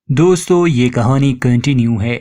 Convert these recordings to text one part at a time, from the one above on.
दोस्तों ये कहानी कंटिन्यू है।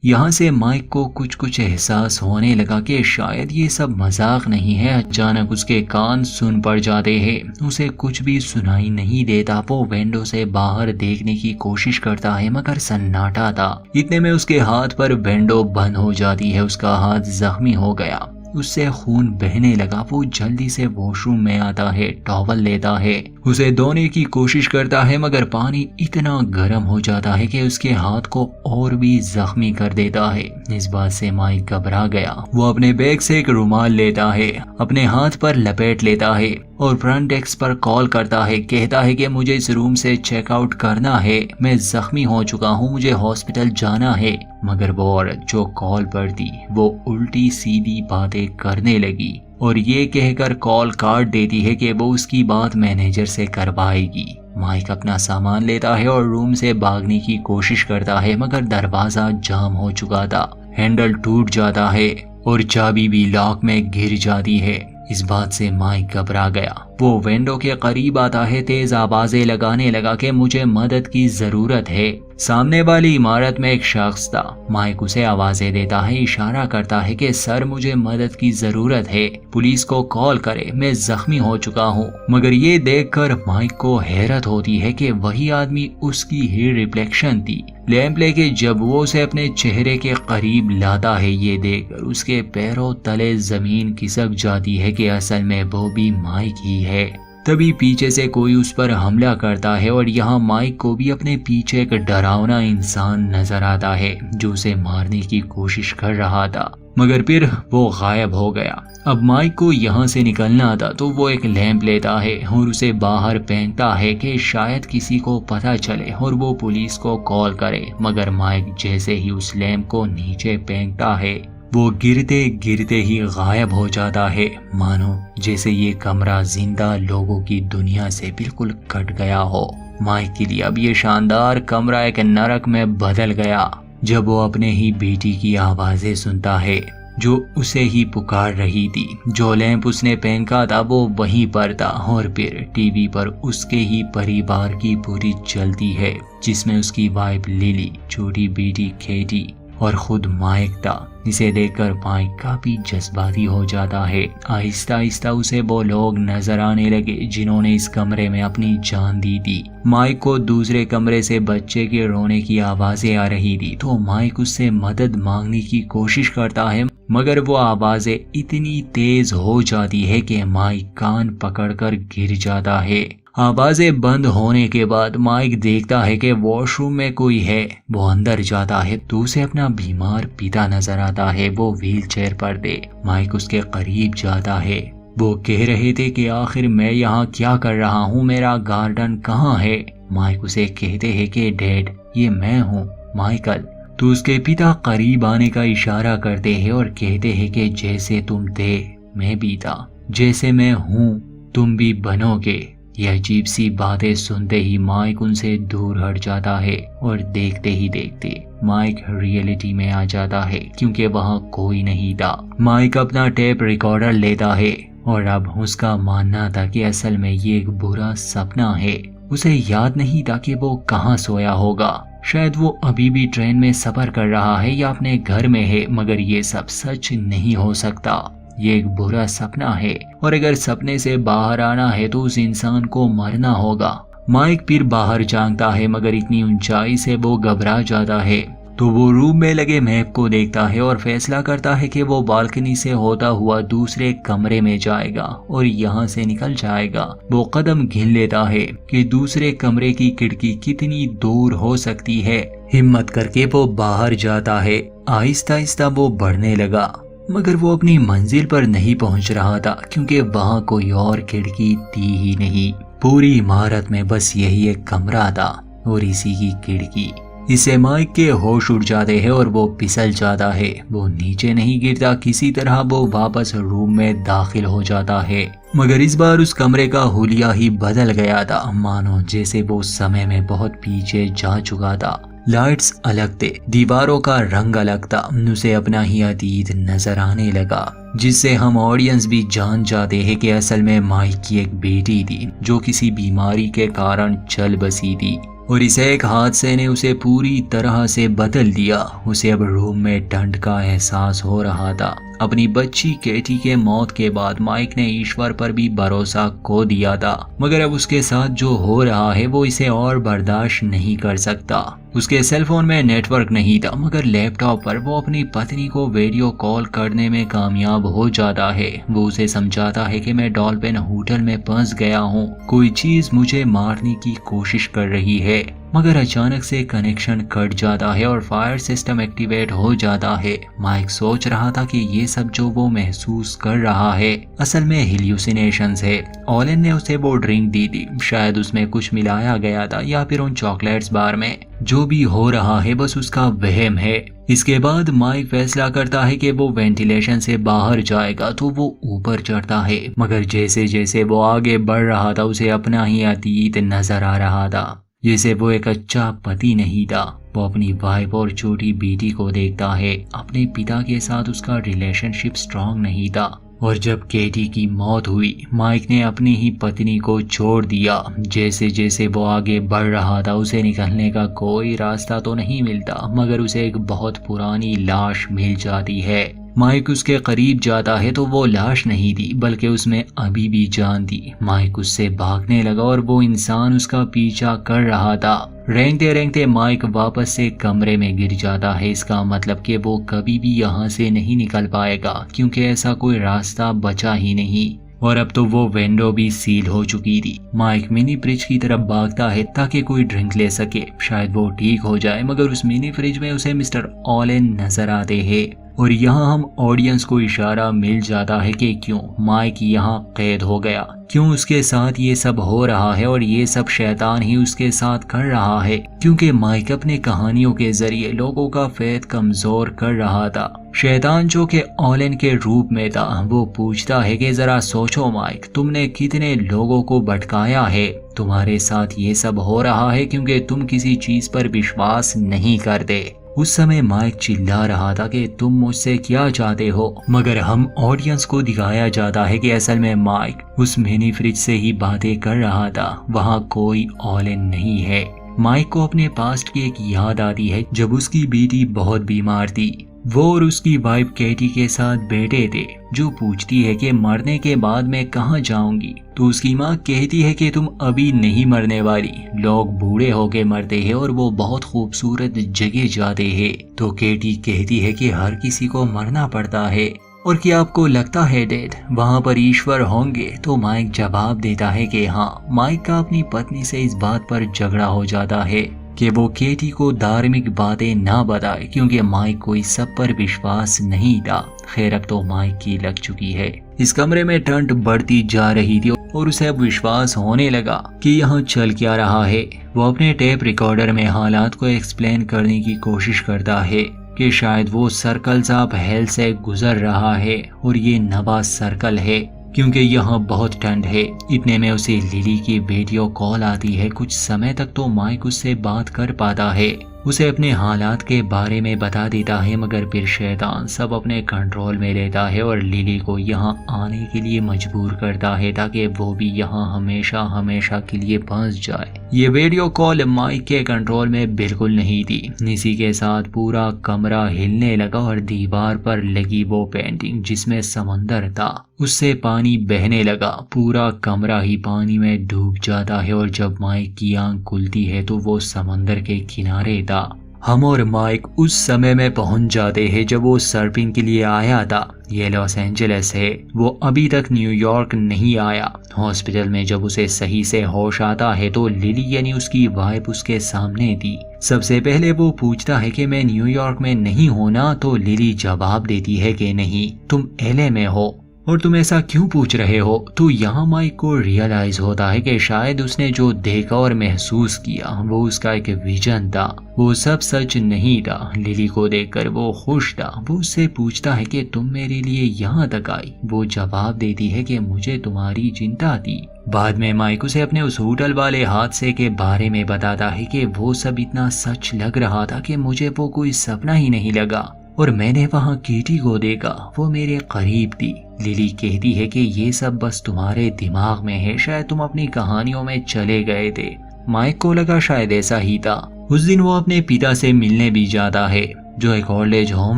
यहाँ से माइक को कुछ एहसास होने लगा कि शायद ये सब मजाक नहीं है। अचानक उसके कान सुन पड़ जाते हैं, उसे कुछ भी सुनाई नहीं देता। वो विंडो से बाहर देखने की कोशिश करता है मगर सन्नाटा था। इतने में उसके हाथ पर विंडो बंद हो जाती है। उसका हाथ जख्मी हो गया, उससे खून बहने लगा। वो जल्दी से वॉशरूम में आता है, टॉवल लेता है, उसे धोने की कोशिश करता है मगर पानी इतना गर्म हो जाता है कि उसके हाथ को और भी जख्मी कर देता है। इस बात से माइक घबरा गया। वो अपने बैग से एक रुमाल लेता है, अपने हाथ पर लपेट लेता है और फ्रंट डेस्क पर कॉल करता है। कहता है कि मुझे इस रूम से चेकआउट करना है, मैं जख्मी हो चुका हूँ, मुझे हॉस्पिटल जाना है। मगर वो औरत जो कॉल पर थी वो उल्टी सीधी बातें करने लगी और ये कहकर कॉल काट देती है कि वो उसकी बात मैनेजर से करवाएगी। माइक अपना सामान लेता है और रूम से भागने की कोशिश करता है मगर दरवाजा जाम हो चुका था। हैंडल टूट जाता है और चाबी भी लॉक में गिर जाती है। इस बात से माइक घबरा गया। वो विंडो के करीब आता है, तेज आवाजें लगाने लगा कि मुझे मदद की जरूरत है। सामने वाली इमारत में एक शख्स था। माइक उसे आवाजें देता है, इशारा करता है कि सर मुझे मदद की जरूरत है, पुलिस को कॉल करे, मैं जख्मी हो चुका हूँ। मगर ये देखकर माइक को हैरत होती है कि वही आदमी उसकी ही रिफ्लेक्शन थी। लैंप लेके जब वो उसे अपने चेहरे के करीब लाता है, ये देखकर उसके पैरों तले जमीन खिसक जाती है कि असल में वो भी माइक ही है। तभी पीछे से कोई उस पर हमला करता है और यहाँ माइक को भी अपने पीछे एक डरावना इंसान नजर आता है जो उसे मारने की कोशिश कर रहा था, मगर फिर वो गायब हो गया। अब माइक को यहाँ से निकलना था तो वो एक लैंप लेता है और उसे बाहर फेंकता है कि शायद किसी को पता चले और वो पुलिस को कॉल करे। मगर माइक जैसे ही उस लैंप को नीचे फेंकता है वो गिरते गिरते ही गायब हो जाता है, मानो जैसे ये कमरा जिंदा लोगों की दुनिया से बिल्कुल कट गया हो। माइक के लिए अब ये शानदार कमरा एक नरक में बदल गया जब वो अपने ही बेटी की आवाजें सुनता है जो उसे ही पुकार रही थी। जो लैंप उसने फेंका था वो वहीं पर था और फिर टीवी पर उसके ही परिवार की पूरी चलती है, जिसमें उसकी वाइफ लिली, छोटी बेटी केटी और खुद माइक था। इसे देखकर माइक काफी जज्बाती हो जाता है। आहिस्ता आहिस्ता उसे वो लोग नजर आने लगे जिन्होंने इस कमरे में अपनी जान दी थी। माइक को दूसरे कमरे से बच्चे के रोने की आवाजें आ रही थी तो माइक उससे मदद मांगने की कोशिश करता है मगर वो आवाजें इतनी तेज हो जाती है कि माइक कान पकड़कर गिर जाता है। आवाजें बंद होने के बाद माइक देखता है कि वॉशरूम में कोई है। वो अंदर जाता है तो उसे अपना बीमार पिता नजर आता है। वो व्हील चेयर पर थे। माइक उसके करीब जाता है। वो कह रहे थे कि आखिर मैं यहाँ क्या कर रहा हूँ, मेरा गार्डन कहाँ है। माइक उसे कहते हैं कि डैड ये मैं हूँ माइकल। तो उसके पिता करीब आने का इशारा करते हैं और कहते हैं कि जैसे तुम थे मैं भी था, जैसे मैं हूँ तुम भी बनोगे। यह अजीब सी बातें सुनते ही माइक उनसे दूर हट जाता है और देखते ही देखते माइक रियलिटी में आ जाता है क्योंकि वहाँ कोई नहीं था। माइक अपना टेप रिकॉर्डर लेता है और अब उसका मानना था कि असल में ये एक बुरा सपना है। उसे याद नहीं था कि वो कहाँ सोया होगा। शायद वो अभी भी ट्रेन में सफर कर रहा है या अपने घर में है, मगर ये सब सच नहीं हो सकता। ये एक बुरा सपना है और अगर सपने से बाहर आना है तो उस इंसान को मरना होगा। माइक फिर बाहर झांकता है मगर इतनी ऊंचाई से वो घबरा जाता है तो वो रूम में लगे मैप को देखता है और फैसला करता है कि वो बालकनी से होता हुआ दूसरे कमरे में जाएगा और यहाँ से निकल जाएगा। वो कदम गिन लेता है कि दूसरे कमरे की खिड़की कितनी दूर हो सकती है। हिम्मत करके वो बाहर जाता है। आहिस्ता आहिस्ता वो बढ़ने लगा मगर वो अपनी मंजिल पर नहीं पहुंच रहा था क्योंकि वहाँ कोई और खिड़की थी ही नहीं। पूरी इमारत में बस यही एक कमरा था और इसी की खिड़की। इससे माइक के होश उड़ जाते हैं और वो फिसल जाता है। वो नीचे नहीं गिरता, किसी तरह वो वापस रूम में दाखिल हो जाता है मगर इस बार उस कमरे का हुलिया ही बदल गया था, मानो जैसे वो समय में बहुत पीछे जा चुका था। लाइट्स अलग थे, दीवारों का रंग अलग था, उसे अपना ही अतीत नजर आने लगा जिससे हम ऑडियंस भी जान जाते हैं कि असल में माइक की एक बेटी थी जो किसी बीमारी के कारण चल बसी थी और इस एक हादसे ने उसे पूरी तरह से बदल दिया। उसे अब रूम में ठंड का एहसास हो रहा था। अपनी बच्ची केटी के मौत के बाद माइक ने ईश्वर पर भी भरोसा खो दिया था, मगर अब उसके साथ जो हो रहा है वो इसे और बर्दाश्त नहीं कर सकता। उसके सेलफोन में नेटवर्क नहीं था, मगर लैपटॉप पर वो अपनी पत्नी को वीडियो कॉल करने में कामयाब हो जाता है। वो उसे समझाता है कि मैं डॉल्फिन होटल में फंस गया हूँ, कोई चीज मुझे मारने की कोशिश कर रही है। मगर अचानक से कनेक्शन कट जाता है और फायर सिस्टम एक्टिवेट हो जाता है। माइक सोच रहा था कि ये सब जो वो महसूस कर रहा है असल में हेल्यूसिनेशंस है। ओलेन ने उसे वो ड्रिंक दी थी, शायद उसमें कुछ मिलाया गया था या फिर उन चॉकलेट्स बार में। जो भी हो रहा है बस उसका वहम है। इसके बाद माइक फैसला करता है कि वो वेंटिलेशन से बाहर जाएगा, तो वो ऊपर चढ़ता है। मगर जैसे जैसे वो आगे बढ़ रहा था उसे अपना ही अतीत नजर आ रहा था। जैसे वो एक अच्छा पति नहीं था। वो अपनी वाइफ और छोटी बेटी को देखता है। अपने पिता के साथ उसका रिलेशनशिप स्ट्रांग नहीं था। और जब केटी की मौत हुई, माइक ने अपनी ही पत्नी को छोड़ दिया। जैसे जैसे वो आगे बढ़ रहा था उसे निकलने का कोई रास्ता तो नहीं मिलता, मगर उसे एक बहुत पुरानी लाश मिल जाती है। माइक उसके करीब जाता है तो वो लाश नहीं थी, बल्कि उसमें अभी भी जान थी। माइक उससे भागने लगा और वो इंसान उसका पीछा कर रहा था। रेंगते रेंगते माइक वापस से कमरे में गिर जाता है। इसका मतलब कि वो कभी भी यहाँ से नहीं निकल पाएगा, क्योंकि ऐसा कोई रास्ता बचा ही नहीं। और अब तो वो विंडो भी सील हो चुकी थी। माइक मिनी फ्रिज की तरफ भागता है ताकि कोई ड्रिंक ले सके, शायद वो ठीक हो जाए। मगर उस मिनी फ्रिज में उसे मिस्टर ओलेन नजर आते हैं। और यहाँ हम ऑडियंस को इशारा मिल जाता है कि क्यों माइक यहाँ कैद हो गया, क्यों उसके साथ ये सब हो रहा है। और ये सब शैतान ही उसके साथ कर रहा है, क्योंकि माइक अपने कहानियों के जरिए लोगों का फेथ कमजोर कर रहा था। शैतान जो कि ओलेन के रूप में था, वो पूछता है कि जरा सोचो माइक, तुमने कितने लोगों को भटकाया है। तुम्हारे साथ ये सब हो रहा है क्योंकि तुम किसी चीज पर विश्वास नहीं करते। उस समय माइक चिल्ला रहा था कि तुम मुझसे क्या चाहते हो, मगर हम ऑडियंस को दिखाया जाता है कि असल में माइक उस मिनी फ्रिज से ही बातें कर रहा था। वहाँ कोई ओलेन नहीं है। माइक को अपने पास्ट की एक याद आती है जब उसकी बेटी बहुत बीमार थी। वो और उसकी वाइफ केटी के साथ बैठे थे, जो पूछती है कि मरने के बाद मैं कहाँ जाऊंगी। तो उसकी माँ कहती है कि तुम अभी नहीं मरने वाली, लोग बूढ़े होके मरते हैं और वो बहुत खूबसूरत जगह जाते हैं। तो केटी कहती है कि हर किसी को मरना पड़ता है, और क्या आपको लगता है डैड वहाँ पर ईश्वर होंगे। तो माइक जवाब देता है कि हाँ। माइक का अपनी पत्नी से इस बात पर झगड़ा हो जाता है कि वो केटी को धार्मिक बातें ना बताए, क्योंकि माइक को इस सब पर विश्वास नहीं था। खैर अब तो माइक की लग चुकी है। इस कमरे में ठंड बढ़ती जा रही थी और उसे अब विश्वास होने लगा कि यहाँ चल क्या रहा है। वो अपने टेप रिकॉर्डर में हालात को एक्सप्लेन करने की कोशिश करता है कि शायद वो सर्कल्स ऑफ हेल से गुजर रहा है और ये नवा सर्कल है, क्योंकि यहाँ बहुत ठंड है। इतने में उसे लिली की वीडियो कॉल आती है। कुछ समय तक तो माइक उससे बात कर पाता है, उसे अपने हालात के बारे में बता देता है, मगर फिर शैतान सब अपने कंट्रोल में लेता है और लिली को यहाँ आने के लिए मजबूर करता है ताकि वो भी यहाँ हमेशा हमेशा के लिए फंस जाए। ये वीडियो कॉल माइक के कंट्रोल में बिल्कुल नहीं थी। इसी के साथ पूरा कमरा हिलने लगा और दीवार पर लगी वो पेंटिंग जिसमें समंदर था, उससे पानी बहने लगा। पूरा कमरा ही पानी में डूब जाता है और जब माइक की आंख खुलती है तो वो समंदर के किनारे था। हम और माइक उस समय में पहुंच जाते हैं जब वो सर्फिंग के लिए आया था। ये लॉस एंजलिस है, वो अभी तक न्यूयॉर्क नहीं आया। हॉस्पिटल में जब उसे सही से होश आता है तो लिली यानी उसकी वाइफ उसके सामने थी। सबसे पहले वो पूछता है कि मैं न्यूयॉर्क में नहीं होना, तो लिली जवाब देती है कि नहीं, तुम एलए में हो और तुम ऐसा क्यों पूछ रहे हो। तो यहाँ माइक को रियलाइज होता है कि शायद उसने जो देखा और महसूस किया वो उसका एक विजन था, वो सब सच नहीं था। लिली को देखकर वो खुश था। वो उससे पूछता है कि तुम मेरे लिए यहाँ तक आई। वो जवाब देती है कि मुझे तुम्हारी चिंता थी। बाद में माइक उसे अपने उस होटल वाले हादसे के बारे में बताता है कि वो सब इतना सच लग रहा था कि मुझे वो कोई सपना ही नहीं लगा और मैंने वहाँ केटी को देखा, वो मेरे करीब थी। लिली कहती है कि ये सब बस तुम्हारे दिमाग में है, शायद तुम अपनी कहानियों में चले गए थे। माइक को लगा शायद ऐसा ही था। उस दिन वो अपने पिता से मिलने भी जाता है जो एक ओल्ड एज होम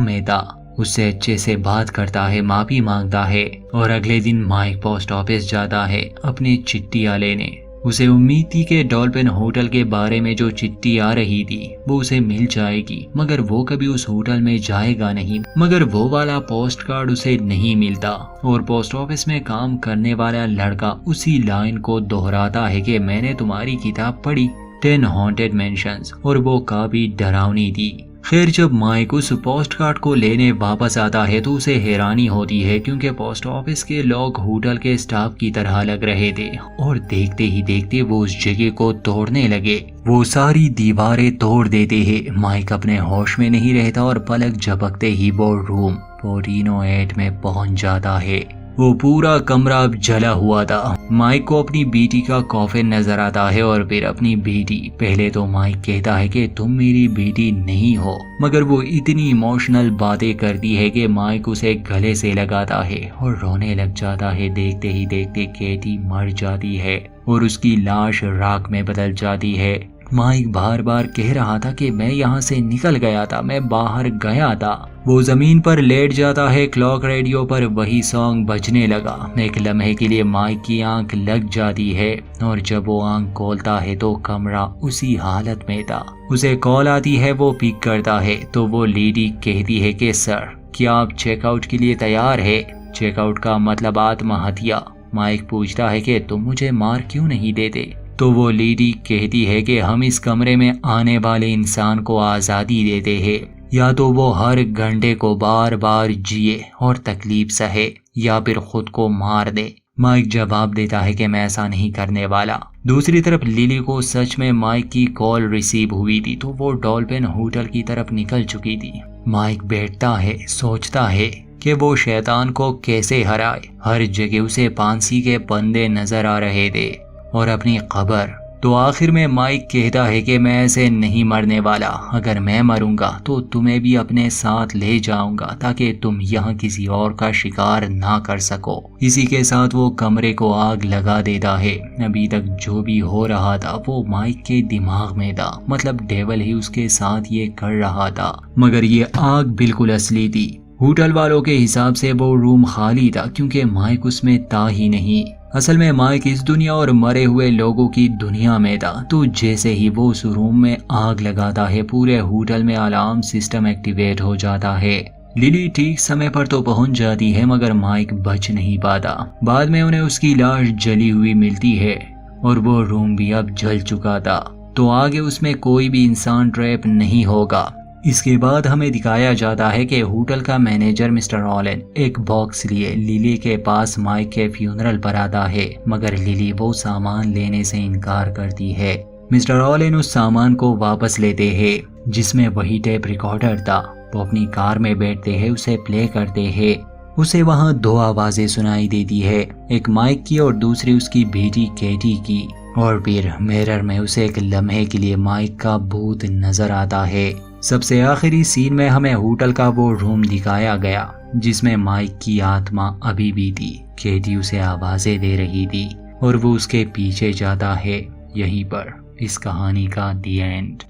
में था। उससे अच्छे से बात करता है, माफी मांगता है और अगले दिन माइक पोस्ट ऑफिस जाता है अपनी चिट्ठियां लेने। उसे उम्मीद थी कि डॉल्फिन होटल के बारे में जो चिट्ठी आ रही थी वो उसे मिल जाएगी, मगर वो कभी उस होटल में जाएगा नहीं। मगर वो वाला पोस्ट कार्ड उसे नहीं मिलता और पोस्ट ऑफिस में काम करने वाला लड़का उसी लाइन को दोहराता है कि मैंने तुम्हारी किताब पढ़ी 10 हॉन्टेड मेंशंस, और वो काफी डरावनी थी। खैर जब माइक उस पोस्ट कार्ड को लेने वापस आता है तो उसे हैरानी होती है क्योंकि पोस्ट ऑफिस के लोग होटल के स्टाफ की तरह लग रहे थे और देखते ही देखते वो उस जगह को तोड़ने लगे। वो सारी दीवारें तोड़ देते हैं। माइक अपने होश में नहीं रहता और पलक झपकते ही वो रूम 408 में पहुंच जाता है। वो पूरा कमरा अब जला हुआ था। माइक को अपनी बेटी का कॉफिन नजर आता है और फिर अपनी बेटी। पहले तो माइक कहता है कि तुम मेरी बेटी नहीं हो, मगर वो इतनी इमोशनल बातें करती है कि माइक उसे गले से लगाता है और रोने लग जाता है। देखते ही देखते केटी मर जाती है और उसकी लाश राख में बदल जाती है। माइक बार बार कह रहा था कि मैं यहाँ से निकल गया था, मैं बाहर गया था। वो जमीन पर लेट जाता है। क्लॉक रेडियो पर वही सॉन्ग बजने लगा। एक लम्हे के लिए माइक की आंख लग जाती है और जब वो आंख खोलता है तो कमरा उसी हालत में था। उसे कॉल आती है, वो पिक करता है तो वो लेडी कहती है कि सर क्या आप चेकआउट के लिए तैयार है? चेकआउट का मतलब आत्महत्या। माइक पूछता है कि तुम मुझे मार क्यों नहीं देते? तो वो लेडी कहती है कि हम इस कमरे में आने वाले इंसान को आज़ादी देते हैं, या तो वो हर घंटे को बार बार जिए और तकलीफ सहे या फिर खुद को मार दे। माइक जवाब देता है कि मैं ऐसा नहीं करने वाला। दूसरी तरफ लिली को सच में माइक की कॉल रिसीव हुई थी तो वो डॉल्फिन होटल की तरफ निकल चुकी थी। माइक बैठता है, सोचता है कि वो शैतान को कैसे हराए। हर जगह उसे फांसी के फंदे नजर आ रहे थे और अपनी खबर। तो आखिर में माइक कहता है कि मैं ऐसे नहीं मरने वाला। अगर मैं मरूंगा तो तुम्हें भी अपने साथ ले जाऊंगा ताकि तुम यहाँ किसी और का शिकार ना कर सको। इसी के साथ वो कमरे को आग लगा देता है। अभी तक जो भी हो रहा था वो माइक के दिमाग में था, मतलब डेविल ही उसके साथ ये कर रहा था, मगर ये आग बिल्कुल असली थी। होटल वालों के हिसाब से वो रूम खाली था क्योंकि माइक उसमें था ही नहीं। असल में माइक इस दुनिया और मरे हुए लोगों की दुनिया में था। तो जैसे ही वो उस रूम में आग लगाता है पूरे होटल में अलार्म सिस्टम एक्टिवेट हो जाता है। लिली ठीक समय पर तो पहुंच जाती है मगर माइक बच नहीं पाता। बाद में उन्हें उसकी लाश जली हुई मिलती है और वो रूम भी अब जल चुका था। तो आगे उसमें कोई भी इंसान ट्रैप नहीं होगा। इसके बाद हमें दिखाया जाता है कि होटल का मैनेजर मिस्टर ऑलन एक बॉक्स लिए लिली के पास माइक के फ्यूनरल पर आता है, मगर लिली वो सामान लेने से इनकार करती है। मिस्टर ऑलन उस सामान को वापस लेते हैं जिसमें वही टेप रिकॉर्डर था। वो अपनी कार में बैठते हैं, उसे प्ले करते हैं। उसे वहाँ 2 आवाजें सुनाई देती है, एक माइक की और दूसरी उसकी बेटी केटी की। और फिर मिरर में उसे एक लम्हे के लिए माइक का भूत नजर आता है। सबसे आखिरी सीन में हमें होटल का वो रूम दिखाया गया जिसमें माइक की आत्मा अभी भी थी। केटी उसे आवाजें दे रही थी और वो उसके पीछे जाता है। यहीं पर इस कहानी का दी एंड।